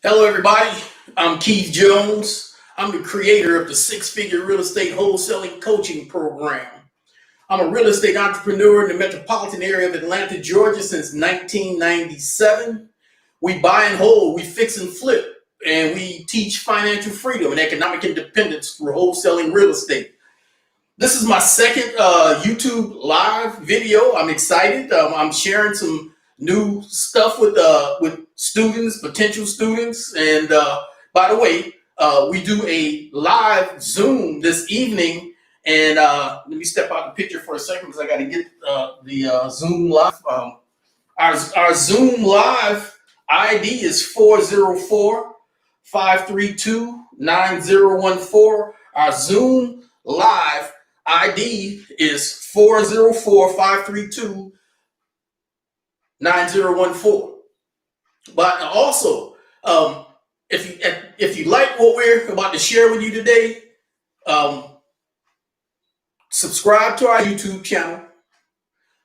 Hello, everybody. I'm Keith Jones. I'm the creator of the Six-Figure Real Estate Wholesaling Coaching Program. I'm a real estate entrepreneur in the metropolitan area of Atlanta, Georgia since 1997. We buy and hold, we fix and flip, and we teach financial freedom and economic independence through wholesaling real estate. This is my second YouTube live video. I'm excited. I'm sharing some new stuff with students, potential students. And by the way, we do a live Zoom this evening. And let me step out the picture for a second because I got to get the Zoom live. Our Zoom live ID is 404-532-9014. Our Zoom live ID is 404-532-9014. But also, if you like what we're about to share with you today, subscribe to our YouTube channel,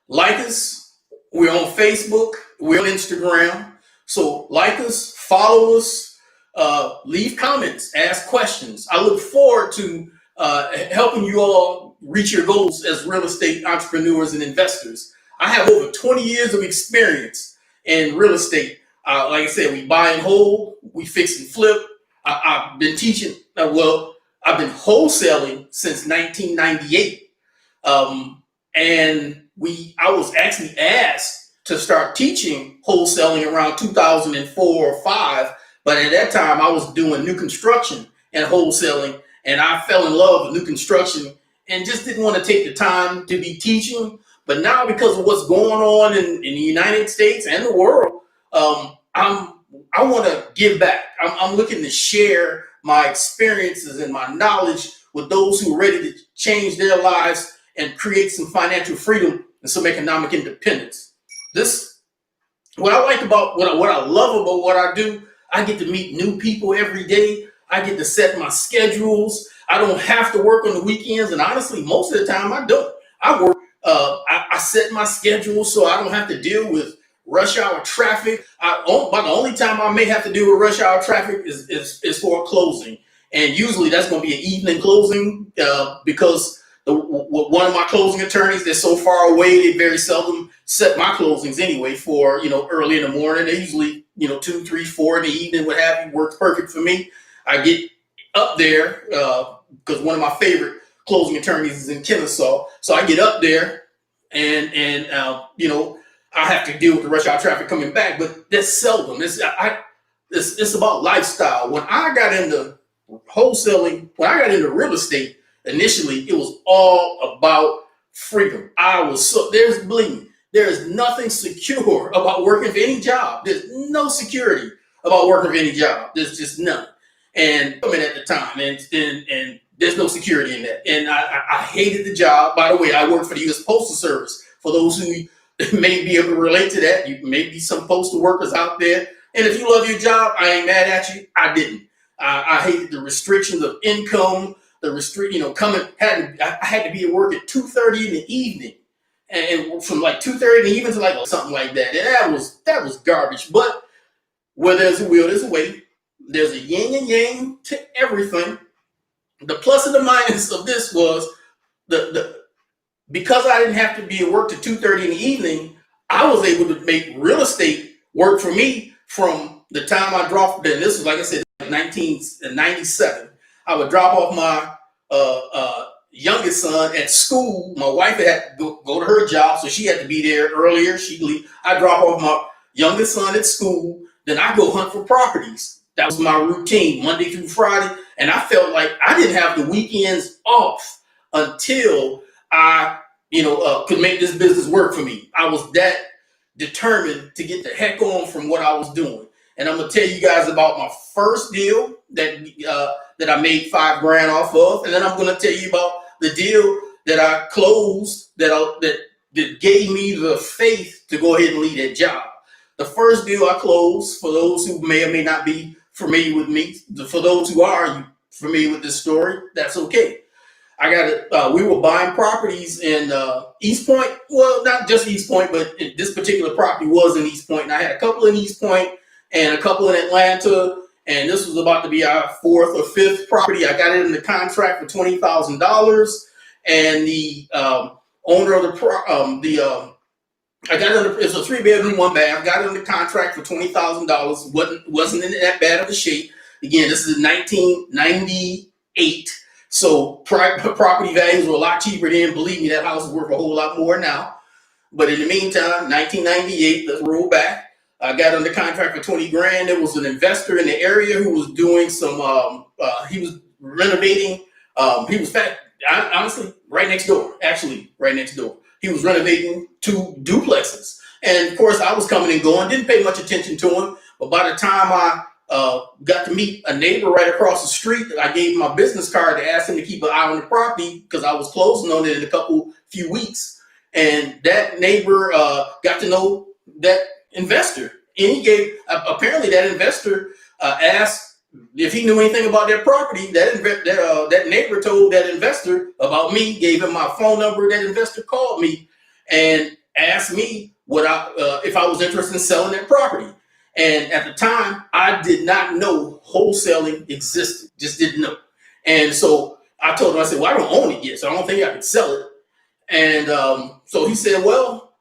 like us. We're on Facebook, we're on Instagram. So like us, follow us, leave comments, ask questions. I look forward to helping you all reach your goals as real estate entrepreneurs and investors. I have over 20 years of experience in real estate. Like I said, we buy and hold, we fix and flip. I've been teaching, I've been wholesaling since 1998. And I was actually asked to start teaching wholesaling around 2004 or 5. But at that time, I was doing new construction and wholesaling. And I fell in love with new construction and just didn't want to take the time to be teaching. But now, because of what's going on in the United States and the world, I want to give back. I'm looking to share my experiences and my knowledge with those who are ready to change their lives and create some financial freedom and some economic independence. What I like about what I love about what I do, I get to meet new people every day. I get to set my schedules. I don't have to work on the weekends, and honestly, most of the time I don't. I work. I set my schedule so I don't have to deal with rush hour traffic. But the only time I may have to deal with rush hour traffic is for a closing, and usually that's going to be an evening closing because one of my closing attorneys, they're so far away, they very seldom set my closings anyway for early in the morning. They usually 2, 3, 4 in the evening, what have you, works perfect for me. I get up there because one of my favorite closing attorneys is in Kennesaw, so I get up there and I have to deal with the rush hour traffic coming back, but that's seldom. It's about lifestyle. When I got into wholesaling, when I got into real estate, initially it was all about freedom. There is nothing secure about working for any job. There's no security about working for any job. There's just none. And I mean, at the time, and there's no security in that. And I hated the job. By the way, I worked for the U.S. Postal Service. For those who may be able to relate to that, you may be some postal workers out there. And if you love your job, I ain't mad at you. I didn't. I hated the restrictions of income. The I had to be at work at 2:30 in the evening, and from like 2:30 in the evening to like something like that. And that was garbage. But where there's a will, there's a way. There's a yin and yang to everything. The plus and the minus of this was because I didn't have to be at work to 2:30 in the evening, I was able to make real estate work for me from the time I dropped. Then this was, like I said, 1997. I would drop off my youngest son at school. My wife had to go to her job, so she had to be there earlier. She'd leave. I drop off my youngest son at school. Then I go hunt for properties. That was my routine, Monday through Friday. And I felt like I didn't have the weekends off until I, could make this business work for me. I was that determined to get the heck on from what I was doing. And I'm gonna tell you guys about my first deal that I made $5,000 off of, and then I'm gonna tell you about the deal that I closed that gave me the faith to go ahead and leave that job. The first deal I closed, for those who may or may not be familiar with me, for those who are familiar with this story, that's okay. We were buying properties in East Point. Well, not just East Point, but this particular property was in East Point. And I had a couple in East Point and a couple in Atlanta and this was about to be our fourth or fifth property. I got it in the contract for $20,000, and the owner of I got it under, it's a 3-bedroom, 1 bath. Got it under contract for $20,000. wasn't in that bad of a shape. Again, this is 1998, so property values were a lot cheaper then. Believe me, that house is worth a whole lot more now. But in the meantime, 1998, let's roll back. I got under contract for 20 grand. There was an investor in the area who was doing some, he was renovating. Honestly, right next door, actually, right next door. He was renovating 2 duplexes. And of course, I was coming and going, didn't pay much attention to him. But by the time I got to meet a neighbor right across the street, I gave him my business card to ask him to keep an eye on the property because I was closing on it in a few weeks. And that neighbor got to know that investor. And he gave, apparently that investor asked if he knew anything about that property. That neighbor told that investor about me, gave him my phone number. That investor called me and asked me if I was interested in selling that property. And at the time, I did not know wholesaling existed, just didn't know. And so I told him, I said, well, I don't own it yet, so I don't think I could sell it. And so he said, well,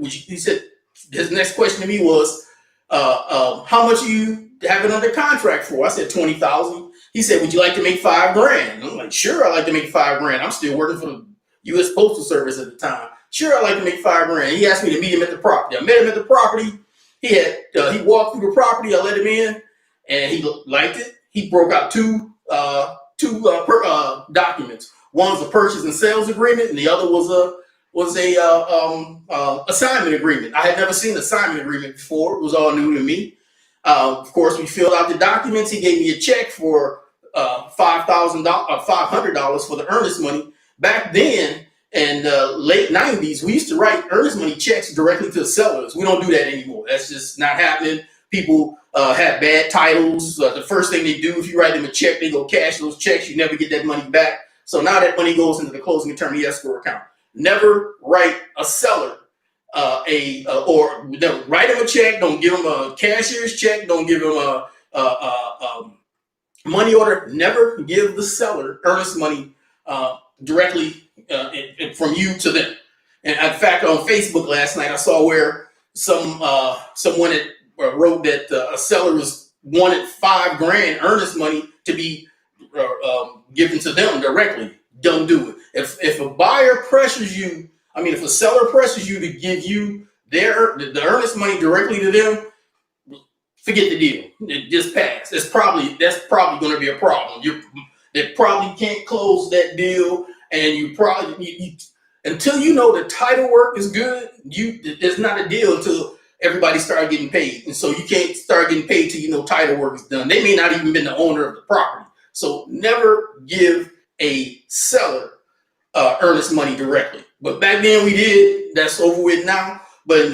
he said, his next question to me was, how much are you have it under contract for? I said, 20,000. He said, would you like to make $5 grand? I'm like, sure, I'd like to make $5 grand. I'm still working for the U.S. Postal Service at the time. Sure, I'd like to make $5 grand. He asked me to meet him at the property. I met him at the property. He walked through the property. I let him in, and he liked it. He broke out two documents. One was a purchase and sales agreement, and the other was a assignment agreement. I had never seen an assignment agreement before. It was all new to me. Of course, we filled out the documents. He gave me a check for $500 for the earnest money. Back then, in the late 90s, we used to write earnest money checks directly to the sellers. We don't do that anymore. That's just not happening. People have bad titles. The first thing they do, if you write them a check, they go cash those checks. You never get that money back. So now that money goes into the closing attorney escrow account. Never write a seller or write him a check. Don't give him a cashier's check. Don't give him a money order. Never give the seller earnest money directly from you to them. And in fact, on Facebook last night, I saw where someone had wrote that a seller wanted $5 grand earnest money to be given to them directly. Don't do it. If a buyer pressures you, if a seller pressures you to give you the earnest money directly to them, forget the deal. It just pass. That's probably going to be a problem. They probably can't close that deal, and you until you know the title work is good, it's not a deal until everybody start getting paid. And so you can't start getting paid till you know title work is done. They may not even been the owner of the property. So never give a seller earnest money directly. But back then we did. That's over with now. But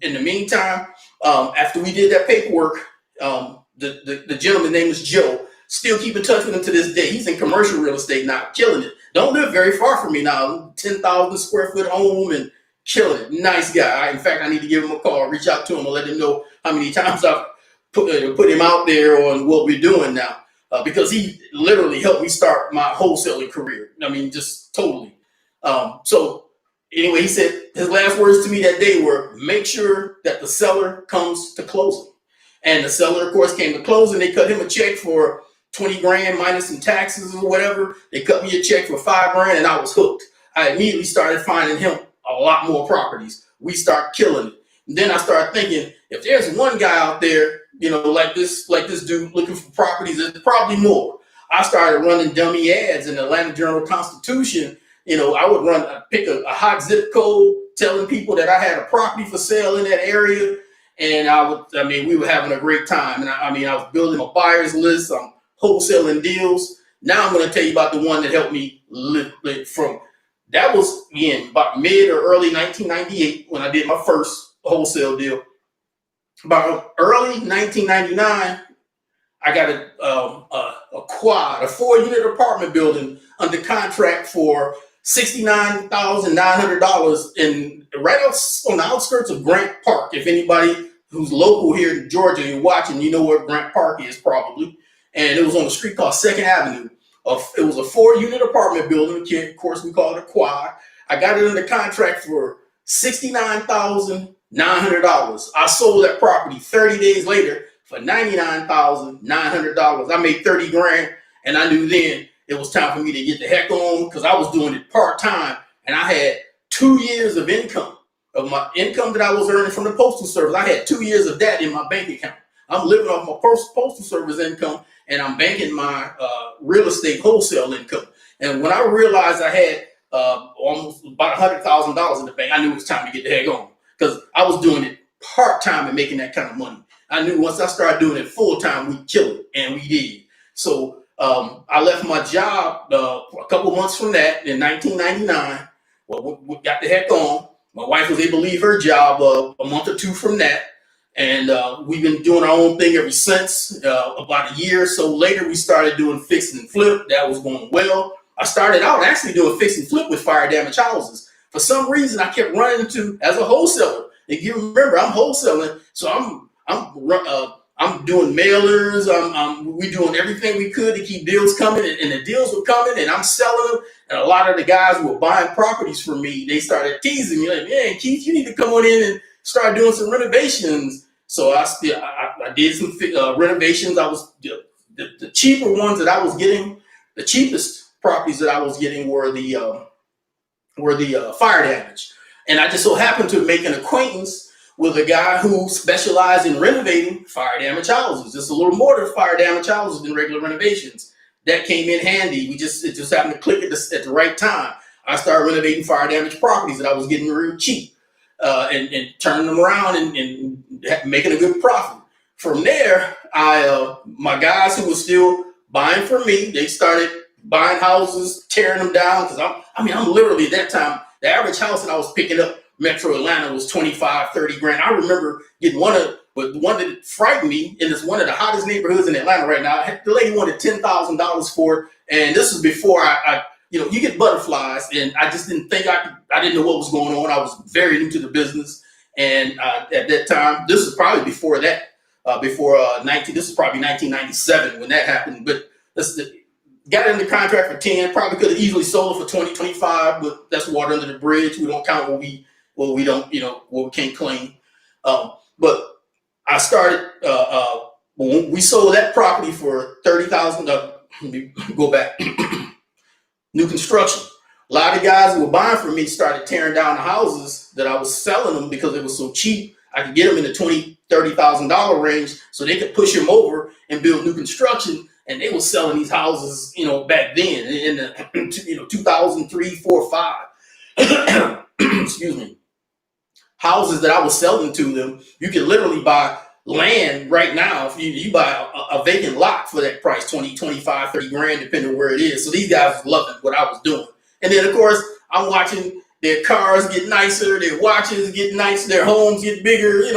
in the meantime, after we did that paperwork, the gentleman's name is Joe. Still keep in touch with him to this day. He's in commercial real estate now, killing it. Don't live very far from me now. 10,000 square foot home and killing it. Nice guy. In fact, I need to give him a call, reach out to him, and let him know how many times I've put him out there on what we're doing now. Because he literally helped me start my wholesaling career. Just totally. So anyway, he said his last words to me that day were, make sure that the seller comes to closing. And the seller, of course, came to closing. They cut him a check for 20 grand minus some taxes or whatever. They cut me a check for $5 grand, and I was hooked. I immediately started finding him a lot more properties. We start killing it. And then I started thinking, if there's one guy out there, like this dude looking for properties, there's probably more. I started running dummy ads in the Atlanta Journal-Constitution. I would pick a hot zip code, telling people that I had a property for sale in that area. And we were having a great time. And I was building a buyer's list. I'm wholesaling deals. Now I'm going to tell you about the one that helped me live from. That was about mid or early 1998 when I did my first wholesale deal. About early 1999, I got a quad, a 4-unit apartment building under contract for $69,900 right out on the outskirts of Grant Park. If anybody who's local here in Georgia, you're watching, you know where Grant Park is probably. And it was on a street called Second Avenue. It was a 4-unit apartment building. Of course, we call it a quad. I got it under contract for $69,900. I sold that property 30 days later for $99,900. I made 30 grand, and I knew then it was time for me to get the heck on because I was doing it part time, and I had 2 years of income. Of my income that I was earning from the Postal Service, I had 2 years of that in my bank account. I'm living off my Postal Service income, and I'm banking my real estate wholesale income. And when I realized I had almost about $100,000 in the bank, I knew it was time to get the heck on because I was doing it part time and making that kind of money. I knew once I started doing it full time, we'd kill it, and we did. So I left my job a couple months from that in 1999. Well, we got the heck on. My wife was able to leave her job a month or two from that. And we've been doing our own thing ever since. About a year or so later, we started doing fix and flip. That was going well. I started out actually doing fix and flip with fire damaged houses. For some reason, I kept running into, as a wholesaler. If you remember, I'm wholesaling, so I'm doing mailers. We doing everything we could to keep deals coming, and the deals were coming, and I'm selling them. And a lot of the guys who were buying properties from me, they started teasing me like, "Man, Keith, you need to come on in and start doing some renovations." So I did some renovations. I was the cheaper ones that I was getting. The cheapest properties that I was getting were the fire damage, and I just so happened to make an acquaintance with a guy who specialized in renovating fire damage houses. Just a little more to fire damage houses than regular renovations. That came in handy. It just happened to click at the right time. I started renovating fire damage properties that I was getting real cheap, and turning them around and making a good profit. From there, my guys who were still buying from me, they started buying houses, tearing them down. Because I'm literally at that time, the average house that I was picking up Metro Atlanta was 25, 30 grand. I remember getting one that frightened me, and it's one of the hottest neighborhoods in Atlanta right now. The lady wanted $10,000 for it, and this was before I you get butterflies, and I just didn't think I didn't know what was going on. I was very new to the business, and at that time, this is probably before that, this is probably 1997 when that happened. But got it in the contract for 10, probably could have easily sold it for 20, 25, but that's water under the bridge. We don't count what we can't claim. But I started, when we sold that property for $30,000. Let me go back. New construction. A lot of guys who were buying from me started tearing down the houses that I was selling them because it was so cheap. I could get them in the $20,000, $30,000 range, so they could push them over and build new construction. And they were selling these houses, back then in the 2003, 4, 5. Excuse me. Houses that I was selling to them, you can literally buy land right now. If you buy a vacant lot for that price, 20, 25, 30 grand, depending on where it is. So these guys were loving what I was doing. And then, of course, I'm watching their cars get nicer, their watches get nicer, their homes get bigger,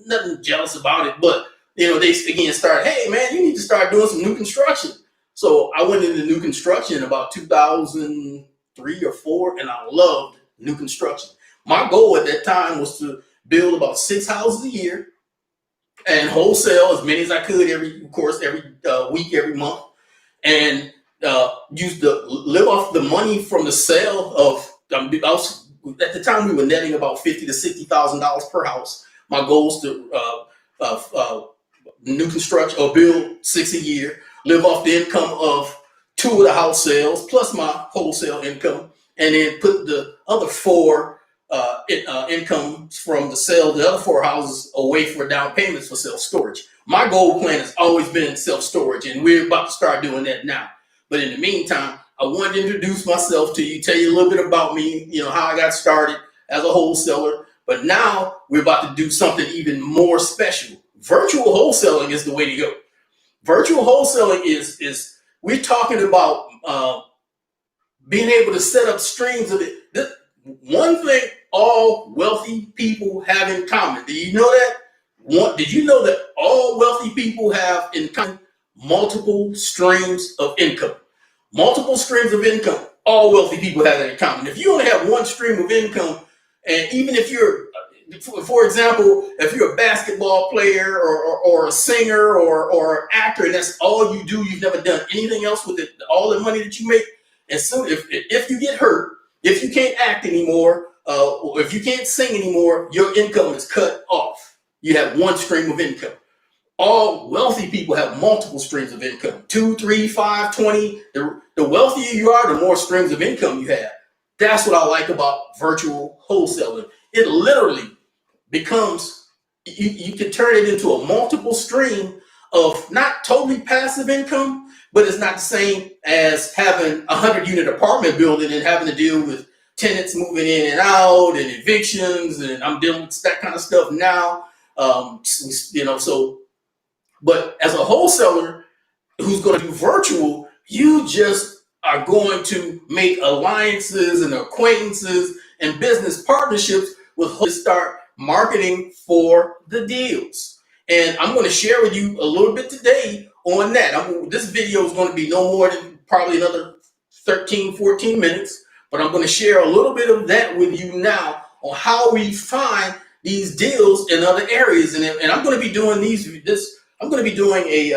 nothing jealous about it. But, they again started, hey, man, you need to start doing some new construction. So I went into new construction in about 2003 or 4, and I loved new construction. My goal at that time was to build about 6 houses a year and wholesale as many as I could every week, every month, and live off the money from the sale of. At the time, we were netting about $50,000 to $60,000 per house. My goal was to new construction or build 6 a year, live off the income of 2 of the house sales plus my wholesale income, and then put the other 4 incomes from the sale of the other 4 houses away for down payments for self-storage. My goal plan has always been self-storage, and we're about to start doing that now. But in the meantime, I wanted to introduce myself to you, tell you a little bit about me, how I got started as a wholesaler. But now we're about to do something even more special. Virtual wholesaling is the way to go. Virtual wholesaling is we're talking about being able to set up streams of it. One thing all wealthy people have in common. Did you know that? Did you know that all wealthy people have in common multiple streams of income? Multiple streams of income. All wealthy people have that in common. If you only have one stream of income, and even if you're for example, if you're a basketball player or a singer or actor, and that's all you do, you've never done anything else with it, all the money that you make, and so if you get hurt, if you can't act anymore, or if you can't sing anymore, your income is cut off. You have one stream of income. All wealthy people have multiple streams of income, 2, 3, 5, 20. The wealthier you are, the more streams of income you have. That's what I like about virtual wholesaling. It literally becomes, you can turn it into a multiple stream of not totally passive income, but it's not the same as having a 100-unit apartment building and having to deal with tenants moving in and out and evictions, and I'm dealing with that kind of stuff now. So, but as a wholesaler who's going to do virtual, you just are going to make alliances and acquaintances and business partnerships with to start marketing for the deals. And I'm going to share with you a little bit today on that. This video is going to be no more than probably another 13, 14 minutes, but I'm going to share a little bit of that with you now on how we find these deals in other areas. And I'm going to be doing I'm going to be doing a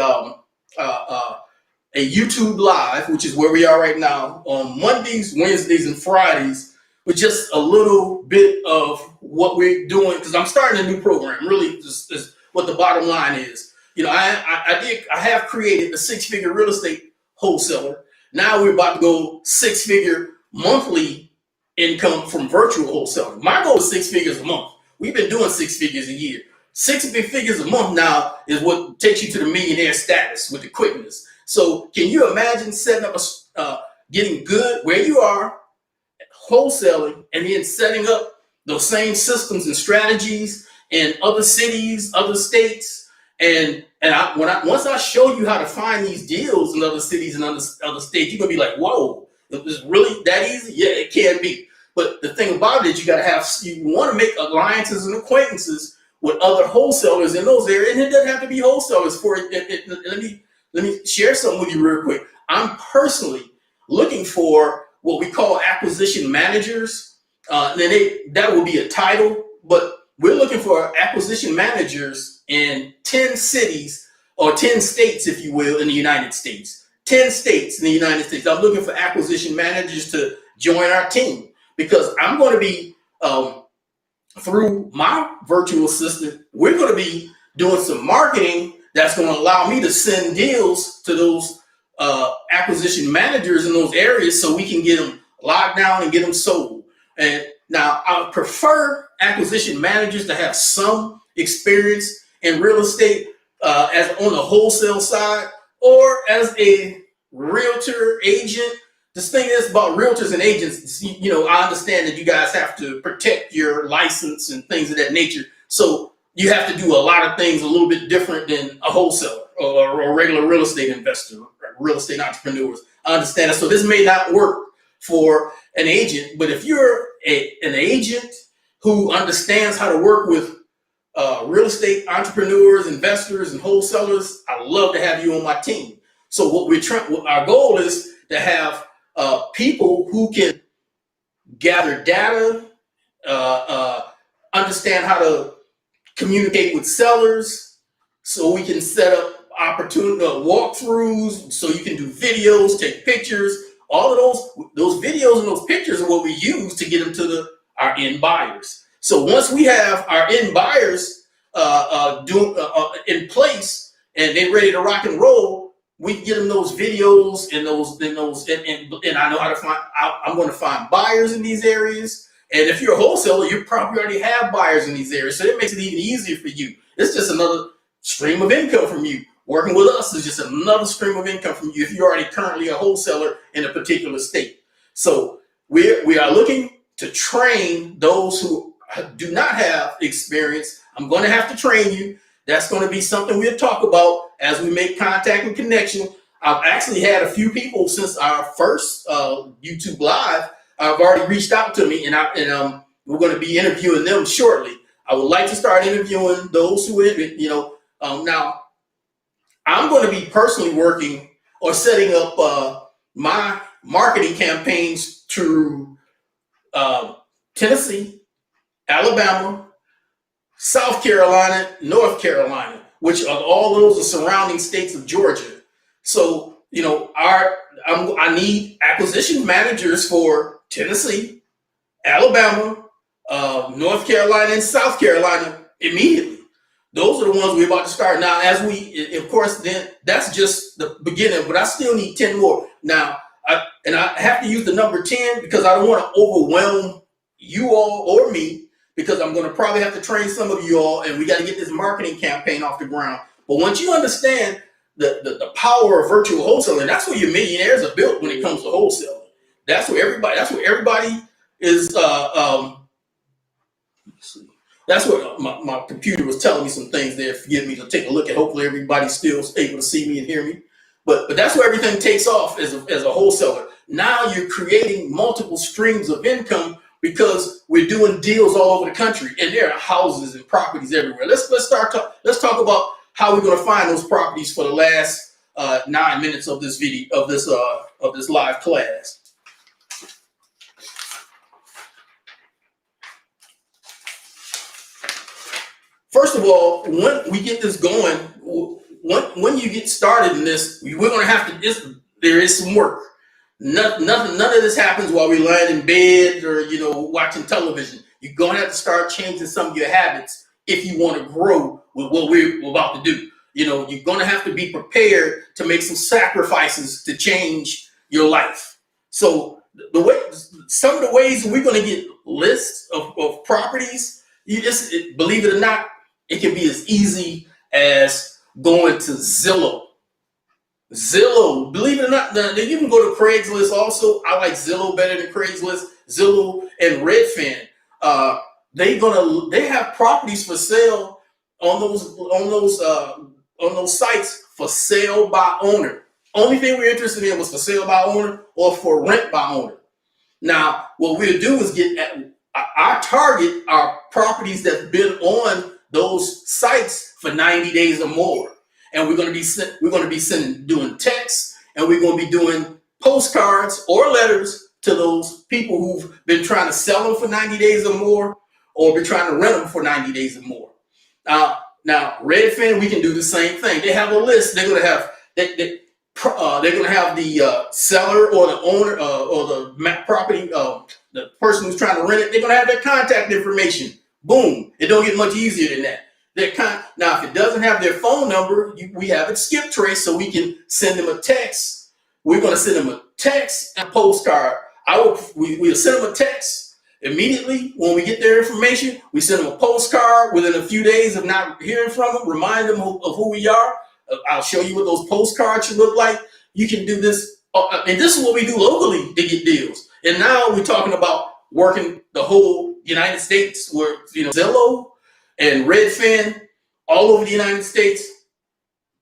YouTube live, which is where we are right now, on Mondays, Wednesdays, and Fridays, with just a little bit of what we're doing, because I'm starting a new program. Really, just is what the bottom line is. I have created a 6-figure real estate wholesaler. Now we're about to go 6-figure monthly income from virtual wholesaling. My goal is 6 figures a month. We've been doing 6 figures a year. 6 figures a month now is what takes you to the millionaire status with the quickness. So can you imagine setting up getting good where you are, wholesaling, and then setting up those same systems and strategies in other cities, other states, once I show you how to find these deals in other cities and other states, you're gonna be like, whoa, is it really that easy? Yeah, it can be. But the thing about it is you want to make alliances and acquaintances with other wholesalers in those areas, and it doesn't have to be wholesalers. Let me share something with you real quick. I'm personally looking for what we call acquisition managers. That will be a title, but we're looking for acquisition managers in 10 cities or 10 states, if you will, in the United States. 10 states in the United States. I'm looking for acquisition managers to join our team, because I'm going to be, through my virtual assistant, we're going to be doing some marketing that's going to allow me to send deals to those acquisition managers in those areas so we can get them locked down and get them sold. And now I would prefer acquisition managers to have some experience in real estate as on the wholesale side, or as a realtor agent. This thing is about realtors and agents. I understand that you guys have to protect your license and things of that nature. So you have to do a lot of things a little bit different than a wholesaler or a regular real estate investor, real estate entrepreneurs. I understand that. So this may not work for an agent, but if you're an agent who understands how to work with real estate entrepreneurs, investors, and wholesalers, I'd love to have you on my team. So our goal is to have people who can gather data, understand how to communicate with sellers, so we can set up opportunity walkthroughs, so you can do videos, take pictures. All of those videos and those pictures are what we use to get them to our end buyers. So once we have our end buyers in place and they're ready to rock and roll, we can get them those videos and I know how to find. I'm going to find buyers in these areas. And if you're a wholesaler, you probably already have buyers in these areas, so it makes it even easier for you. It's just another stream of income from you. Working with us is just another stream of income from you if you're already currently a wholesaler in a particular state. So we are looking to train those who do not have experience. I'm going to have to train you. That's going to be something we'll talk about as we make contact and connection. I've actually had a few people since our first YouTube live. I've already reached out to me, and we're going to be interviewing them shortly. I would like to start interviewing those who, now I'm going to be personally working or setting up my marketing campaigns to Tennessee, Alabama, South Carolina, North Carolina, which are all those are surrounding states of Georgia. So, I need acquisition managers for Tennessee, Alabama, North Carolina, and South Carolina immediately. Those are the ones we're about to start now. Of course, then that's just the beginning, but I still need 10 more. Now, I have to use the number 10 because I don't want to overwhelm you all or me, because I'm going to probably have to train some of you all, and we got to get this marketing campaign off the ground. But once you understand the power of virtual wholesaling, that's where your millionaires are built when it comes to wholesaling. That's where everybody is. That's what my computer was telling me some things there. Forgive me, to take a look at. Hopefully everybody's still able to see me and hear me. But that's where everything takes off as a wholesaler. Now you're creating multiple streams of income because we're doing deals all over the country, and there are houses and properties everywhere. Let's talk about how we're going to find those properties for the last 9 minutes of this video of this live class. First of all, when we get this going, when you get started in this, we're going to have to. There is some work. None of this happens while we're lying in bed or watching television. You're going to have to start changing some of your habits if you want to grow with what we're about to do. You're going to have to be prepared to make some sacrifices to change your life. So some of the ways we're going to get lists of properties, believe it or not, it can be as easy as going to Zillow. Zillow, believe it or not, now you can go to Craigslist also. I like Zillow better than Craigslist. Zillow and Redfin. They have properties for sale on those sites for sale by owner. Only thing we're interested in was for sale by owner or for rent by owner. Now, what we'll do is get at our target are properties that've been on those sites for 90 days or more. And we're going to be doing texts, and we're going to be doing postcards or letters to those people who've been trying to sell them for 90 days or more, or been trying to rent them for 90 days or more. Now Redfin, we can do the same thing. They have a list. They're going to have the seller or the owner or the property, the person who's trying to rent it. They're going to have their contact information. Boom! It don't get much easier than that. Now, if it doesn't have their phone number, we have it skip trace, so we can send them a text. We're going to send them a text and a postcard. We'll send them a text immediately when we get their information. We send them a postcard within a few days of not hearing from them, remind them of who we are. I'll show you what those postcards should look like. You can do this, and this is what we do locally to get deals. And now we're talking about working the whole United States, where Zillow and Redfin all over the United States.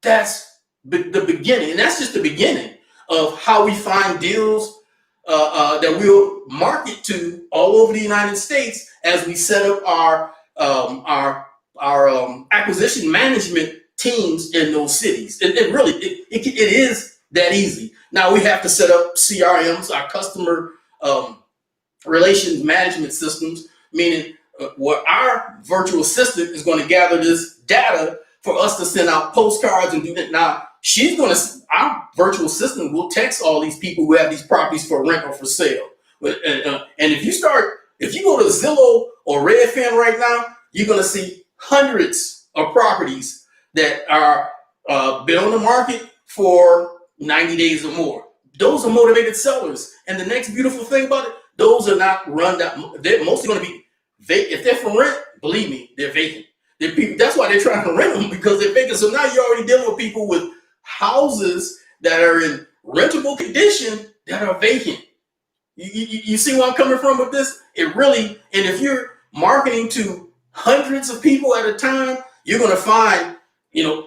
That's the beginning, and that's just the beginning of how we find deals that we'll market to all over the United States as we set up our acquisition management teams in those cities. It is that easy. Now we have to set up CRMs, our customer relations management systems, meaning where our virtual assistant is going to gather this data for us to send out postcards and do that. Now, our virtual assistant will text all these people who have these properties for rent or for sale. And if you go to Zillow or Redfin right now, you're going to see hundreds of properties that are been on the market for 90 days or more. Those are motivated sellers. And the next beautiful thing about it, those are not run down. They're mostly going to be if they're for rent, believe me, they're vacant. That's why they're trying to rent them, because they're vacant. So now you're already dealing with people with houses that are in rentable condition that are vacant. You see where I'm coming from with this? And if you're marketing to hundreds of people at a time, you're going to find,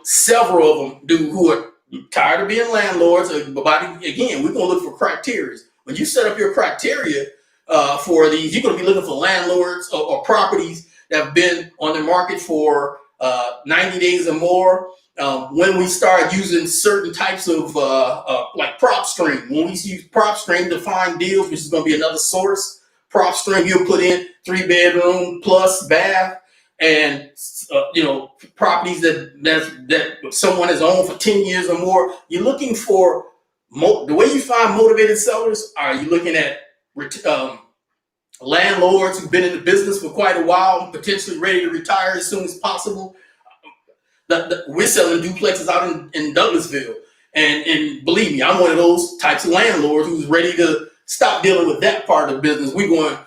several of them who are tired of being landlords. But again, we're going to look for criteria. When you set up your criteria for these, you're going to be looking for landlords or properties that have been on the market for 90 days or more. When we start using certain types of like PropStream, when we use PropStream to find deals, which is going to be another source. PropStream, you'll put in 3-bedroom plus bath. and properties that someone has owned for 10 years or more. You're looking for the way you find motivated sellers. Are you looking at landlords who've been in the business for quite a while, potentially ready to retire as soon as possible? We're selling duplexes out in Douglasville. And believe me, I'm one of those types of landlords who's ready to stop dealing with that part of the business. We're going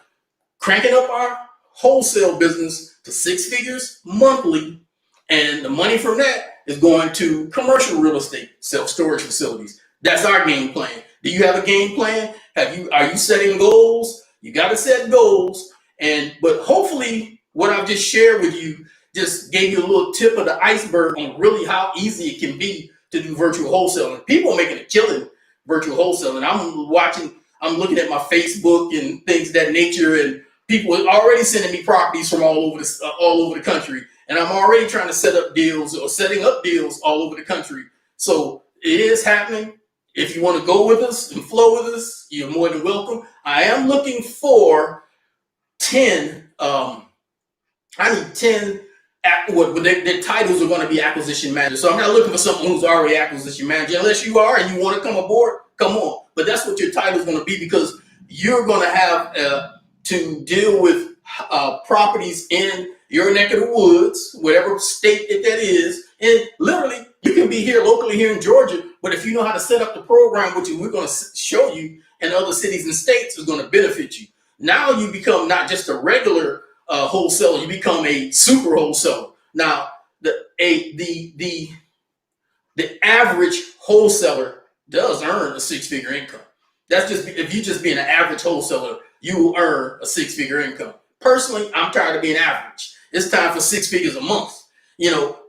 cranking up our wholesale business to 6 figures monthly. And the money from that is going to commercial real estate, self-storage facilities. That's our game plan. Do you have a game plan? Are you setting goals? You got to set goals. But hopefully what I've just shared with you just gave you a little tip of the iceberg on really how easy it can be to do virtual wholesaling. People are making a killing virtual wholesaling. I'm looking at my Facebook and things of that nature, and people are already sending me properties from all over the country. And I'm already trying to set up deals or setting up deals all over the country. So it is happening. If you want to go with us and flow with us, you're more than welcome. I am looking for 10. I need 10. Their titles are going to be acquisition manager. So I'm not looking for someone who's already acquisition manager. Unless you are and you want to come aboard, come on. But that's what your title is going to be, because you're going to have to deal with properties in your neck of the woods, whatever state that is. And literally, you can be here locally here in Georgia, but if you know how to set up the program, which we're going to show you in other cities and states, is going to benefit you. Now you become not just a regular wholesaler, you become a super wholesaler. Now, the average wholesaler does earn a 6-figure income. That's just if you just being an average wholesaler, you will earn a 6-figure income. Personally, I'm tired of being average. It's time for 6 figures a month.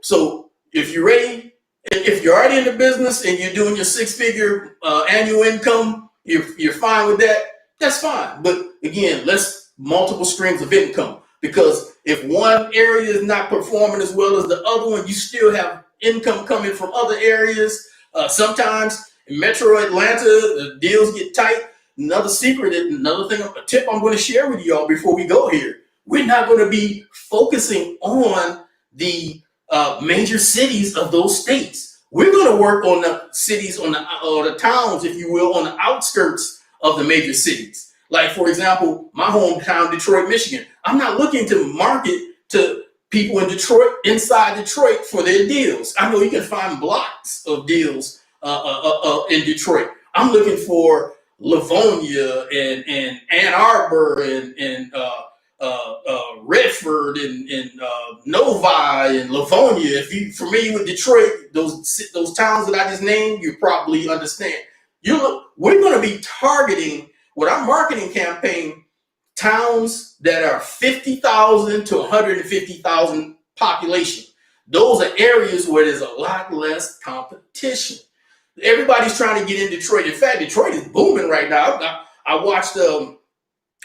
So if you're ready, if you're already in the business and you're doing your 6-figure annual income, you're fine with that. That's fine. But again, let's multiple streams of income. Because if one area is not performing as well as the other one, you still have income coming from other areas. Sometimes in Metro Atlanta, the deals get tight. Another tip I'm going to share with y'all before we go here. We're not going to be focusing on the major cities of those states. We're going to work on the cities, or the towns, if you will, on the outskirts of the major cities. Like, for example, my hometown, Detroit, Michigan. I'm not looking to market to people in Detroit, inside Detroit, for their deals. I know you can find blocks of deals in Detroit. I'm looking for Livonia and Ann Arbor and Redford and Novi and Livonia. If you're familiar with Detroit, those towns that I just named, you probably understand. We're going to be targeting, with our marketing campaign, towns that are 50,000 to 150,000 population. Those are areas where there's a lot less competition. Everybody's trying to get in Detroit. In fact, Detroit is booming right now. I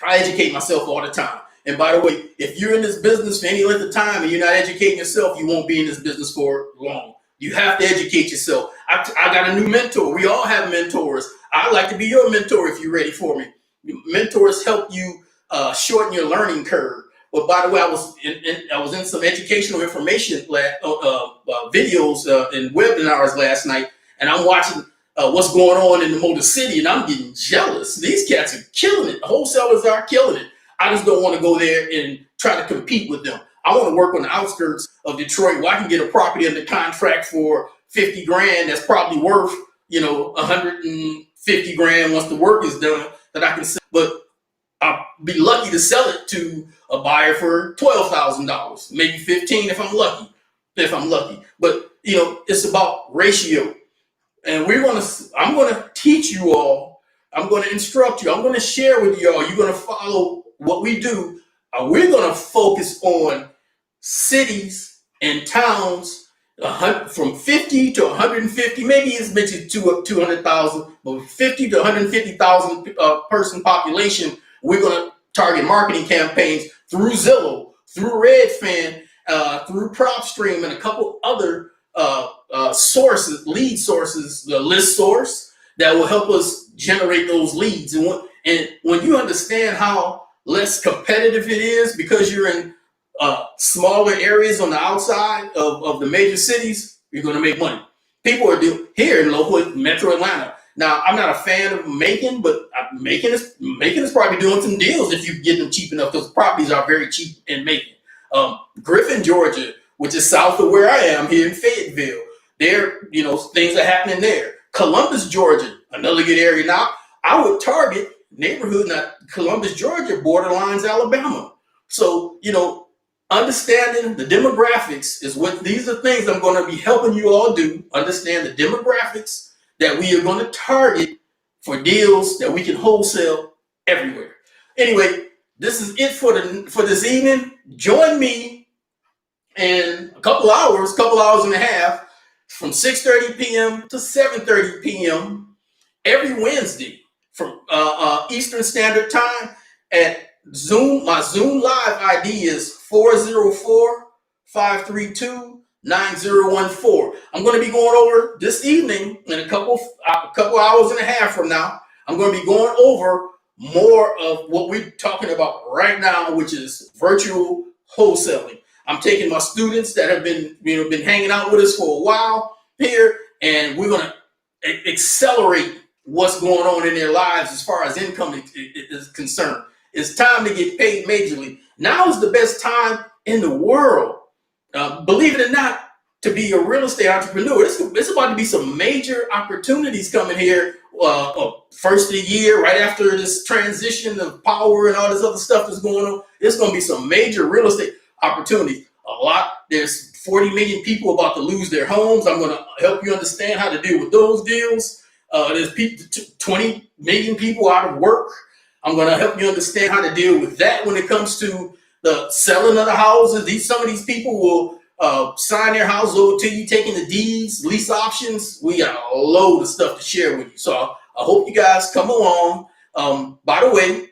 educate myself all the time. And by the way, if you're in this business for any length of time and you're not educating yourself, you won't be in this business for long. You have to educate yourself. I got a new mentor. We all have mentors. I'd like to be your mentor if you're ready for me. Mentors help you shorten your learning curve. But by the way, I was in some educational information videos and webinars last night, and I'm watching what's going on in the Motor City, and I'm getting jealous. These cats are killing it. Wholesalers are killing it. I just don't want to go there and try to compete with them. I want to work on the outskirts of Detroit where I can get a property under contract for 50 grand that's probably worth, 150 grand once the work is done, that I can sell. But I'll be lucky to sell it to a buyer for $12,000, maybe 15 if I'm lucky. But it's about ratio. And I'm going to teach you all. I'm going to instruct you. I'm going to share with you all. You're going to follow what we do. We're going to focus on cities and towns from 50 to 150, maybe as much as 200,000, but 50 to 150,000 person population. We're going to target marketing campaigns through Zillow, through Redfin, through PropStream, and a couple other lead sources, the list source that will help us generate those leads. And when you understand how less competitive it is because you're in smaller areas on the outside of the major cities, you're going to make money. People are doing here in local Metro Atlanta. Now, I'm not a fan of Macon, but Macon is probably doing some deals if you get them cheap enough, because properties are very cheap in Macon. Griffin, Georgia, which is south of where I am here in Fayetteville, there, things are happening there. Columbus, Georgia, another good area. Now, I would target neighborhood, not Columbus, Georgia, borderlines Alabama. So, understanding the demographics is what these are things I'm going to be helping you all do. Understand the demographics that we are going to target for deals that we can wholesale everywhere. Anyway, this is it for this evening. Join me in a couple hours and a half, from 6:30 p.m. to 7:30 p.m. every Wednesday from Eastern Standard Time at Zoom. My Zoom live ID is 404-532-9014. I'm going to be going over this evening in a couple hours and a half from now. I'm going to be going over more of what we're talking about right now, which is virtual wholesaling. I'm taking my students that have been hanging out with us for a while here, and we're going to accelerate what's going on in their lives as far as income is concerned. It's time to get paid majorly. Now is the best time in the world, believe it or not, to be a real estate entrepreneur. It's about to be some major opportunities coming here. First of the year, right after this transition of power and all this other stuff that's going on, it's going to be some major real estate opportunities. There's 40 million people about to lose their homes. I'm going to help you understand how to deal with those deals. There's 20 million people out of work. I'm going to help you understand how to deal with that when it comes to the selling of the houses. Some of these people will sign their house over to you, taking the deeds, lease options. We got a load of stuff to share with you. So I hope you guys come along. By the way,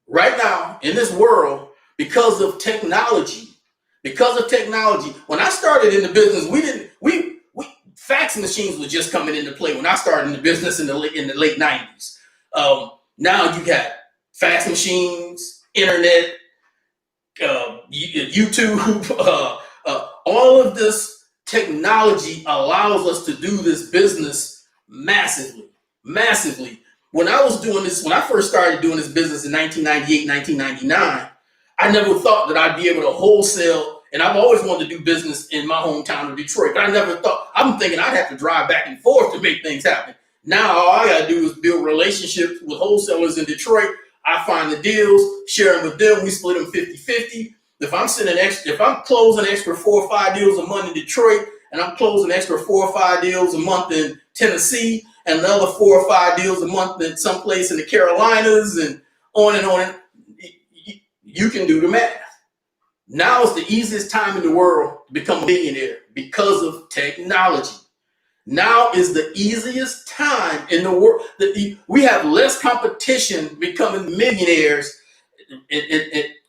right now in this world, because of technology, when I started in the business, fax machines were just coming into play when I started in the business in the late 90s. Now you got fax machines, internet, YouTube, all of this technology allows us to do this business massively. When I first started doing this business in 1998, 1999, I never thought that I'd be able to wholesale. And I've always wanted to do business in my hometown of Detroit, but I'm thinking I'd have to drive back and forth to make things happen. Now, all I got to do is build relationships with wholesalers in Detroit. I find the deals, share them with them. We split them 50-50. If I'm closing extra 4 or 5 deals a month in Detroit, and I'm closing extra 4 or 5 deals a month in Tennessee, and another 4 or 5 deals a month in someplace in the Carolinas, and on, you can do the math. Now is the easiest time in the world to become a millionaire because of technology. Now is the easiest time in the world. We have less competition becoming millionaires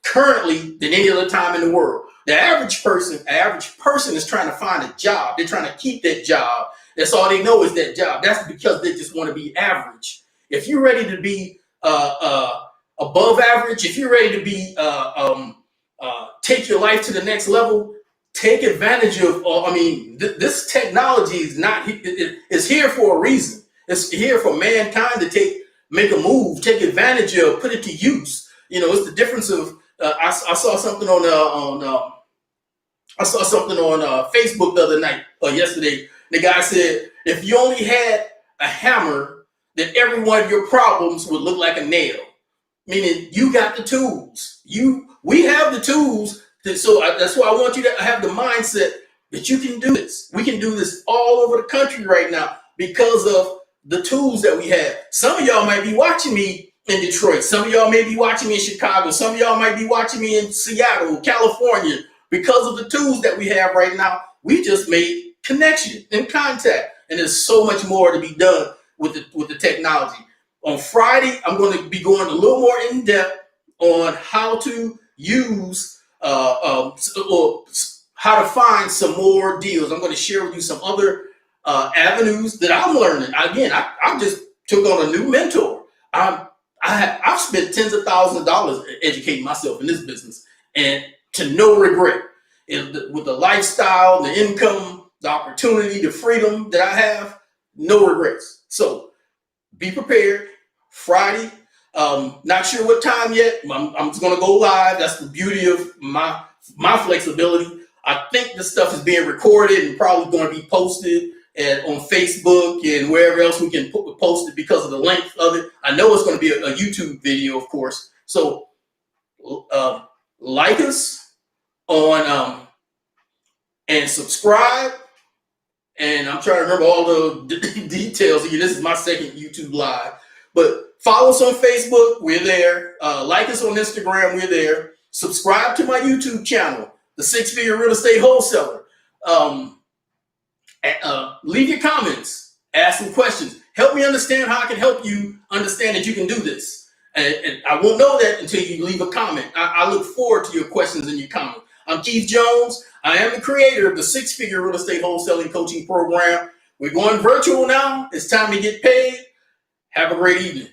currently than any other time in the world. The average person is trying to find a job. They're trying to keep that job. That's all they know is that job. That's because they just want to be average. If you're ready to be above average, if you're ready to be take your life to the next level, take advantage of. This technology is here for a reason. It's here for mankind to make a move, take advantage of, put it to use. It's the difference of. I saw something on Facebook the other night or yesterday. The guy said, if you only had a hammer, then every one of your problems would look like a nail. Meaning you got the tools. We have the tools. So that's why I want you to have the mindset that you can do this. We can do this all over the country right now because of the tools that we have. Some of y'all might be watching me in Detroit. Some of y'all may be watching me in Chicago. Some of y'all might be watching me in Seattle, California. Because of the tools that we have right now, we just made connection and contact. And there's so much more to be done with the technology. On Friday, I'm going to be going a little more in depth on how to use or how to find some more deals. I'm going to share with you some other avenues that I'm learning. Again, I just took on a new mentor. I've spent tens of thousands of dollars educating myself in this business, and to no regret. With the lifestyle, the income, the opportunity, the freedom that I have, no regrets. So be prepared. Friday, not sure what time yet. I'm just gonna go live. That's the beauty of my flexibility. I think this stuff is being recorded and probably going to be posted on Facebook and wherever else we can post it because of the length of it. I know it's going to be a YouTube video, of course. So like us on and subscribe. And I'm trying to remember all the details. This is my second YouTube live. But follow us on Facebook. We're there. Like us on Instagram. We're there. Subscribe to my YouTube channel, The Six Figure Real Estate Wholesaler. Leave your comments. Ask some questions. Help me understand how I can help you understand that you can do this. And I won't know that until you leave a comment. I look forward to your questions and your comments. I'm Keith Jones. I am the creator of the Six Figure Real Estate Wholesaling Coaching Program. We're going virtual now. It's time to get paid. Have a great evening.